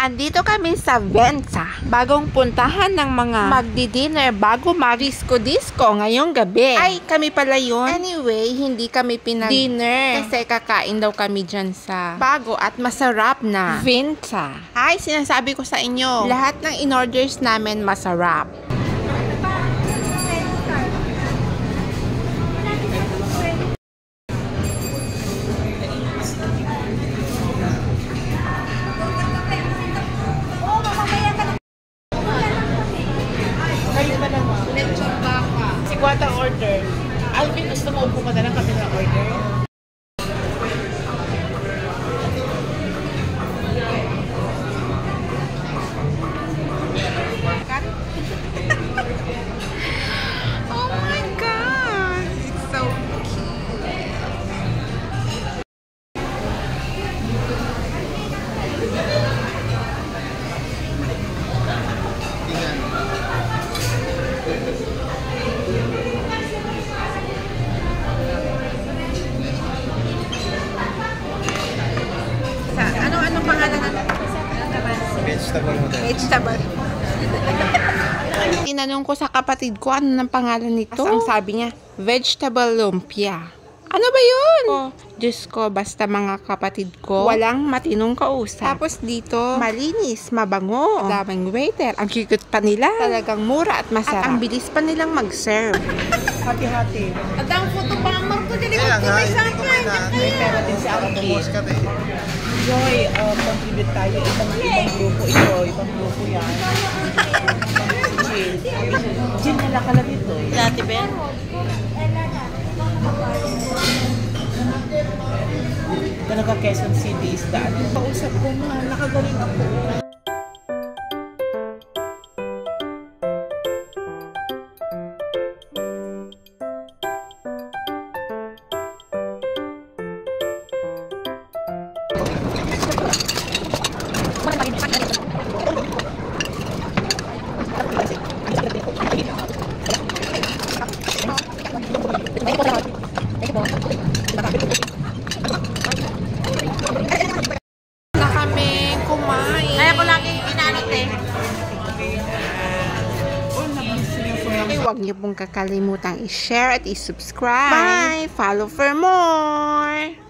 Andito kami sa Venza. Bagong puntahan ng mga magdi-dinner bago mag-disco-disco ngayong gabi. Ay, kami pala yun. Anyway, hindi kami pinag-dinner. Kasi kakain daw kami dyan sa bago at masarap na Venza. Ay, sinasabi ko sa inyo, lahat ng in-orders namin masarap. Sigwata order. Alvin, gusto mo upo ka na lang kami na order? Oh my God! It's so cute. Ano pangalan natin? Vegetable. Tinanong ko sa kapatid ko ano ng pangalan nito. Ang sabi niya, vegetable lumpia. Ano ba yun? Oh, Diyos ko, basta mga kapatid ko, walang matinong kausap. Tapos dito, malinis, mabango, daming waiter. Ang cute pa nila. Talagang mura at masarap. At ang bilis pa nilang mag-serve. Hati-hati. At ang photo pa ang marko din ko sa akin. May pera din si Aki. Joy, contribute tayo. Ibang grupo ito. Ibang grupo yan. Jill, nalakala dito. Dati, Ben? Talaga Quezon City is daan. Pausap ko na, nakagaling ako. Na kami kumain. Ay, ako lagi inanot eh. Huwag niyo pong kakalimutang i-share at i-subscribe. Bye! Follow for more!